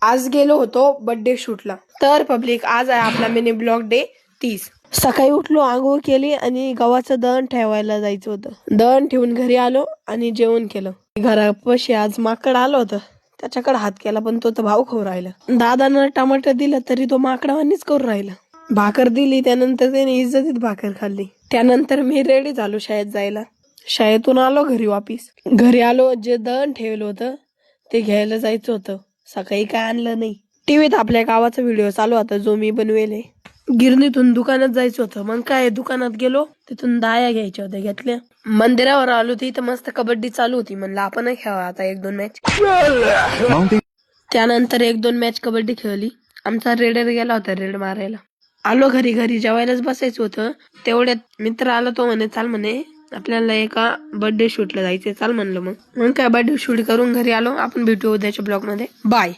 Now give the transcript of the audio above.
आज गेलो होतो बर्थडे शूटला। तर पब्लिक आज आहे आपला मिनी ब्लॉग डे 30। सकाळी उठलो, आंघोळ केली आणि गव्हाचं दळण ठेवायला जायचं होतं। दळण ठेवून घरी आलो आणि जेवण केलं। घरापाशी आज माकड आलं होतं, त्याच्याकडे हात केला पण तो तर भाव खाऊ राहिला। दादानं टमाटर दिलं तरी तो माकडावानीच करून राहिला। भाकर दिली त्यानंतर त्याने इज्जतीत भाकर खाल्ली। त्यानंतर मी रेडी झालो शाळेत जायला। शाळेतून आलो घरी वापिस। घरी आलो, जे दळण ठेवलं होतं ते घ्यायला जायचं होतं। सकाळी काय आणलं नाही। टीव्हीत आपल्या गावाचा व्हिडिओ चालू होता जो मी बनवेले। गिरणीतून दुकानात जायचं होतं, मग काय दुकानात गेलो, तिथून दाया घ्यायच्या होत्या, घेतल्या। मंदिरावर आलो तिथं मस्त कबड्डी चालू होती, म्हणलं आपण खेळा आता 1-2 मॅच। त्यानंतर 1-2 मॅच कबड्डी खेळली। आमचा रेडर गेला होता रेड मारायला। आलो घरी जेवायलाच बसायचं होतं, तेवढ्यात मित्र आला, तो म्हणे चाल म्हणे आपल्याला एका बर्थडे शूटला जायचंय, चाल म्हणलं। मग काय बर्थडे शूट करून घरी आलो। आपण भेटू उद्याच्या ब्लॉग मध्ये, बाय।